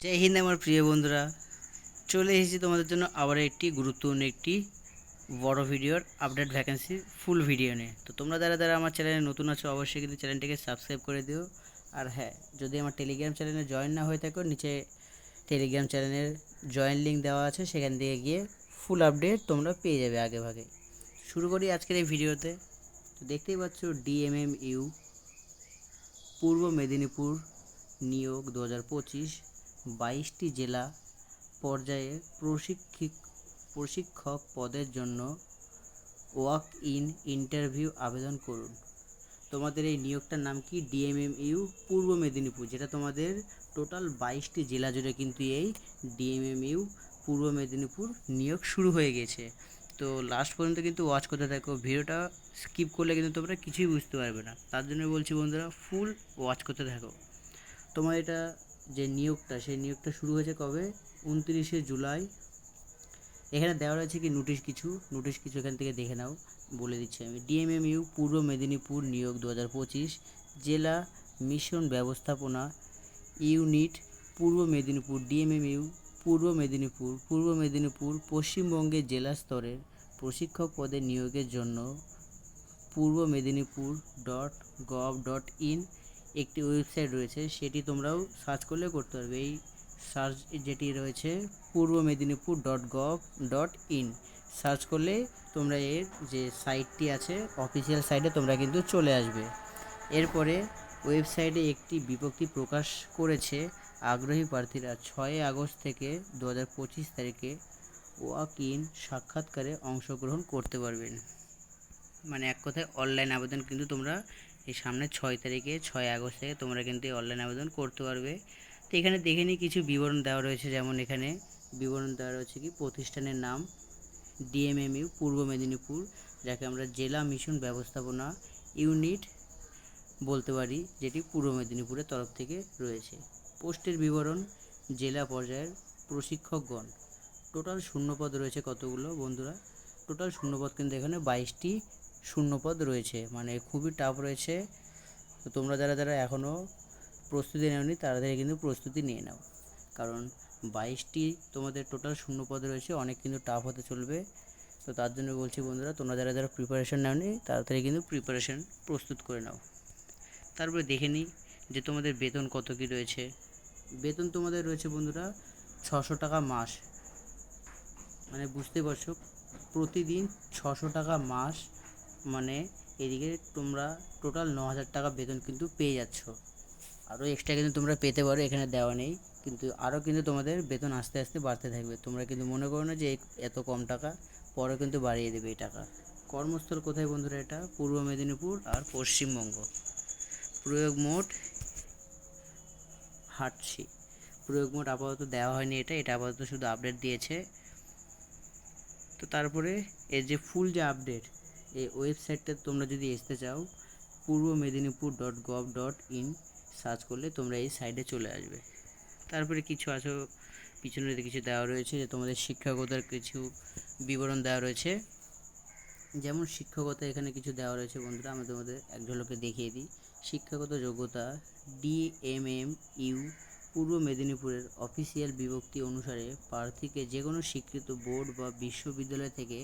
জয় হিন্দ আমার প্রিয় বন্ধুরা, চলে এসেছি তোমাদের জন্য আবার একটি গুরুত্বপূর্ণ একটি বড় ভিডিওর আপডেট ভ্যাকেন্সি ফুল ভিডিও নিয়ে। তো তোমরা যারা আমার চ্যানেলে নতুন আছো অবশ্যই কিন্তু চ্যানেলটিকে সাবস্ক্রাইব করে দিও। আর হ্যাঁ, যদি আমার টেলিগ্রাম চ্যানেলে জয়েন না হয়ে থাকো, নিচে টেলিগ্রাম চ্যানেলের জয়েন লিঙ্ক দেওয়া আছে, সেখান থেকে গিয়ে ফুল আপডেট তোমরা পেয়ে যাবে আগে ভাগে। শুরু করি আজকের এই ভিডিওতে। তো দেখতেই পাচ্ছ ডিএমএমইউ পূর্ব মেদিনীপুর নিয়োগ 2025, 22টি জেলা পর্যায়ে প্রশিক্ষক পদের জন্য ওয়াক ইন ইন্টারভিউ আবেদন করুন। তোমাদের এই নিয়োগটার নাম কি? ডিএমএমইউ পূর্ব মেদিনীপুর, যেটা তোমাদের টোটাল 22টি জেলা জুড়ে কিন্তু এই ডিএমএমইউ পূর্ব মেদিনীপুর নিয়োগ শুরু হয়ে গেছে। তো লাস্ট পর্যন্ত কিন্তু ওয়াচ করতে থাকো, ভিডিওটা স্কিপ করলে কিন্তু তোমরা কিছুই বুঝতে পারবে না। তার জন্য বলছি বন্ধুরা, ফুল ওয়াচ করতে থাকো। তোমার এটা যে নিয়োগটা, সেই নিয়োগটা শুরু হয়েছে কবে? 29শে জুলাই। এখানে দেওয়া রয়েছে কি নোটিশ কিছু এখান থেকে দেখে নাও, বলে দিচ্ছি আমি। ডিএমএমইউ পূর্ব মেদিনীপুর নিয়োগ 2025, জেলা মিশন ব্যবস্থাপনা ইউনিট পূর্ব মেদিনীপুর। ডিএমএমইউ পূর্ব মেদিনীপুর পশ্চিমবঙ্গের জেলা স্তরের প্রশিক্ষক পদে নিয়োগের জন্য পূর্ব মেদিনীপুর .gov.in একটি ওয়েবসাইট রয়েছে, সেটি তোমরাও সার্চ করলে করতে পারবে। এই সার্চ যেটি রয়েছে পূর্ব মেদিনীপুর .gov.in সার্চ করলে তোমরা এর যে সাইটটি আছে অফিসিয়াল সাইটে তোমরা কিন্তু চলে আসবে। এরপরে ওয়েবসাইটে একটি বিজ্ঞপ্তি প্রকাশ করেছে, আগ্রহী প্রার্থীরা 6 আগস্ট থেকে 2025 তারিখে ওয়াক ইন সাক্ষাৎকারে অংশগ্রহণ করতে পারবেন। মানে এক কথায় অনলাইন আবেদন কিন্তু তোমরা এই সামনে 6 আগস্ট থেকে তোমরা কিন্তু এই অনলাইন আবেদন করতে পারবে। তো এখানে দেখে নিই কিছু বিবরণ দেওয়া রয়েছে, যেমন এখানে বিবরণ দেওয়া রয়েছে কি প্রতিষ্ঠানের নাম ডিএমএমইউ পূর্ব মেদিনীপুর, যাকে আমরা জেলা মিশন ব্যবস্থাপনা ইউনিট বলতে পারি, যেটি পূর্ব মেদিনীপুরের তরফ থেকে রয়েছে। পোস্টের বিবরণ, জেলা পর্যায়ের প্রশিক্ষকগণ। টোটাল শূন্যপদ রয়েছে কতগুলো বন্ধুরা? টোটাল শূন্যপদ কিন্তু এখানে 22টি শূন্যপদ রয়েছে, মানে খুবই টাফ রয়েছে। তো তোমরা যারা এখনও প্রস্তুতি নেওনি তাড়াতাড়ি কিন্তু প্রস্তুতি নিয়ে নাও, কারণ 22টি তোমাদের টোটাল শূন্যপদ রয়েছে, অনেক কিন্তু টাফ হতে চলবে। তো তার জন্য বলছি বন্ধুরা, তোমরা যারা প্রিপারেশন নেওনি তাড়াতাড়ি কিন্তু প্রিপারেশন প্রস্তুত করে নাও। তারপরে দেখে নিই যে তোমাদের বেতন কত কী রয়েছে। বেতন তোমাদের রয়েছে বন্ধুরা 600 টাকা মাস, মানে বুঝতে পারছো, প্রতিদিন 600 টাকা মাস, মানে এদিকে তোমরা টোটাল 9000 টাকা বেতন কিন্তু পেয়ে যাচ্ছ। আরও এক্সট্রা কিন্তু তোমরা পেতে পারো, এখানে দেওয়া নেই, কিন্তু আরও কিন্তু তোমাদের বেতন আস্তে আস্তে বাড়তে থাকবে। তোমরা কিন্তু মনে করো না যে এত কম টাকা, পরে কিন্তু বাড়িয়ে দেবে এই টাকা। কর্মস্থল কোথায় বন্ধুরা? এটা পূর্ব মেদিনীপুর আর পশ্চিমবঙ্গ। প্রয়োগ মোট হাঁটছি, প্রয়োগ মোট আপাতত দেওয়া হয়নি, এটা আপাতত শুধু আপডেট দিয়েছে। তো তারপরে এর যে ফুল যে আপডেট, এই ওয়েবসাইটটা তোমরা যদি আসতে চাও, পূর্ব মেদিনীপুর .gov.in সার্চ করলে তোমরা এই সাইটে চলে আসবে। তারপরে কিছু আছো পিছনে কিছু দেওয়া রয়েছে, যে তোমাদের শিক্ষকতার কিছু বিবরণ দেওয়া রয়েছে। যেমন শিক্ষকতা এখানে কিছু দেওয়া রয়েছে বন্ধুরা, আমি তোমাদের এক ঝলকে দেখিয়ে দিই। শিক্ষাগত যোগ্যতা, ডিএমএমইউ পূর্ব মেদিনীপুরের অফিসিয়াল বিজ্ঞপ্তি অনুসারে প্রার্থীকে যে কোনো স্বীকৃত বোর্ড বা বিশ্ববিদ্যালয় থেকে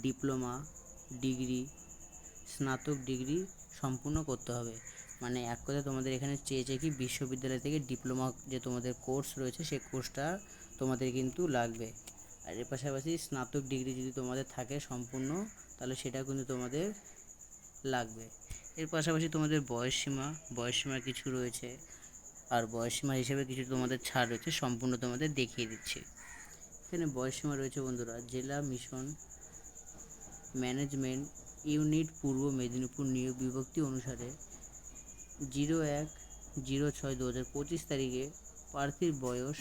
ডিপ্লোমা ডিগ্রি, স্নাতক ডিগ্রি সম্পূর্ণ করতে হবে। মানে এক কথায় তোমাদের এখানে চেয়েছে কি বিশ্ববিদ্যালয় থেকে ডিপ্লোমা যে তোমাদের কোর্স রয়েছে সেই কোর্সটা তোমাদের কিন্তু লাগবে। আর এর পাশাপাশি স্নাতক ডিগ্রি যদি তোমাদের থাকে সম্পূর্ণ, তাহলে সেটা কিন্তু তোমাদের লাগবে। এর পাশাপাশি তোমাদের বয়সসীমা কিছু রয়েছে, আর বয়সসীমা হিসেবে কিছু তোমাদের ছাড় রয়েছে, সম্পূর্ণ তোমাদের দেখিয়ে দিচ্ছি। এখানে বয়সসীমা রয়েছে বন্ধুরা, জেলা মিশন ম্যানেজমেন্ট ইউনিট পূর্ব মেদিনীপুর নিয়োগ বিজ্ঞপ্তি অনুসারে 01/06/2025 তারিখে প্রার্থীর বয়স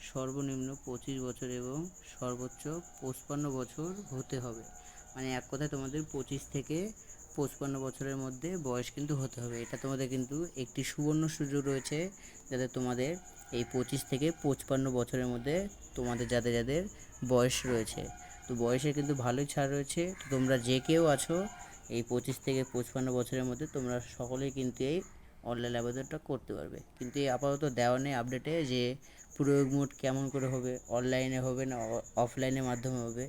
সর্বনিম্ন 25 বছর এবং সর্বোচ্চ 55 বছর হতে হবে। মানে এক কথায় তোমাদের 25 থেকে 55 বছরের মধ্যে বয়স কিন্তু হতে হবে। এটা তোমাদের কিন্তু একটি সুবর্ণ সুযোগ রয়েছে, যাতে তোমাদের এই 25 থেকে 55 বছরের মধ্যে তোমাদের যাদের বয়স রয়েছে, তো বয়সে কিন্তু ভালোই ছাড় রয়েছে। তো তোমরা যে কেউ আছো এই 25 থেকে 55 বছরের মধ্যে, তোমরা সকলেই কিন্তু এই অনলাইন আবেদনটা করতে পারবে। কিন্তু এই আপাতত দেওয়া নেই আপডেটে যে প্রয়োগ মোড কেমন করে হবে, অনলাইনে হবে না অফলাইনের মাধ্যমে হবে।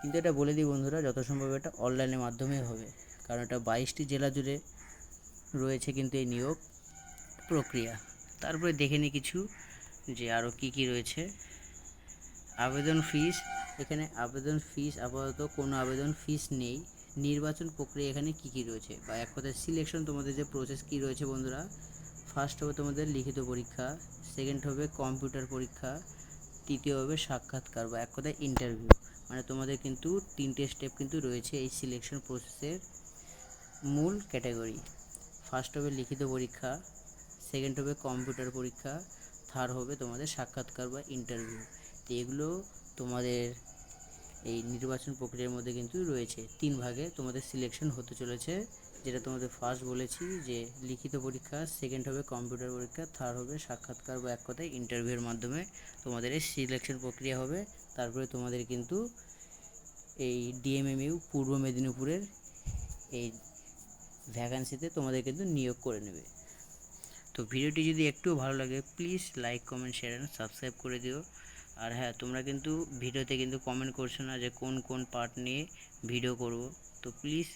কিন্তু এটা বলে দিই বন্ধুরা, যত সম্ভব এটা অনলাইনের মাধ্যমেই হবে, কারণ এটা 22টি জেলা জুড়ে রয়েছে কিন্তু এই নিয়োগ প্রক্রিয়া। তারপরে দেখে নিই কিছু যে আরও কী কী রয়েছে। আবেদন ফিস, এখানে আবেদন ফিস আপাতত কোনো আবেদন ফিস নেই। নির্বাচন প্রক্রিয়া এখানে কী কী রয়েছে, বা এক কথায় সিলেকশন, তোমাদের যে প্রসেস কী রয়েছে বন্ধুরা। ফার্স্ট হবে তোমাদের লিখিত পরীক্ষা, সেকেন্ড হবে কম্পিউটার পরীক্ষা, তৃতীয় হবে সাক্ষাৎকার বা এক কথায় ইন্টারভিউ। মানে তোমাদের কিন্তু 3টে স্টেপ কিন্তু রয়েছে এই সিলেকশন প্রসেসের মূল ক্যাটাগরি। ফার্স্ট হবে লিখিত পরীক্ষা, সেকেন্ড হবে কম্পিউটার পরীক্ষা, থার্ড হবে তোমাদের সাক্ষাৎকার বা ইন্টারভিউ। তো এগুলো তোমাদের এই নির্বাচন প্রক্রিয়ার মধ্যে কিন্তু রয়েছে। 3 ভাগে তোমাদের সিলেকশন হতে চলেছে, যেটা তোমাদের ফার্স্ট বলেছি যে লিখিত পরীক্ষা, সেকেন্ড হবে কম্পিউটার পরীক্ষা, থার্ড হবে সাক্ষাৎকার বা এক কথায় ইন্টারভিউর মাধ্যমে তোমাদের এই সিলেকশন প্রক্রিয়া হবে। তারপরে তোমাদের কিন্তু এই ডিএমএমইউ পূর্ব মেদিনীপুরের এই ভ্যাকান্সিতে তোমাদের কিন্তু নিয়োগ করে নেবে। তো ভিডিওটি যদি একটু ভালো লাগে please like comment share and subscribe করে দিও। আর হ্যাঁ, তোমরা কিন্তু ভিডিওতে কিন্তু কমেন্ট করছো না যে কোন কোন পার্ট নিয়ে ভিডিও করব। তো প্লিজ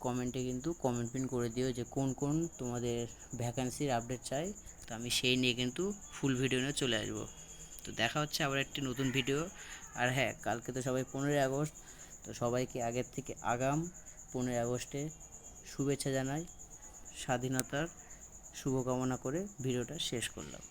কমেন্টে কিন্তু কমেন্ট পিন করে দিও যে কোন কোন তোমাদের ভ্যাকান্সির আপডেট চাই, তো আমি সেই নিয়ে কিন্তু ফুল ভিডিও নিয়ে চলে আসবো। তো দেখা হচ্ছে আবার একটি নতুন ভিডিও। আর হ্যাঁ, কালকে তো সবাই 15ই আগস্ট, তো সবাইকে আগের থেকে আগাম 15ই আগস্টে শুভেচ্ছা জানাই, স্বাধীনতার শুভকামনা করে ভিডিওটা শেষ করলাম।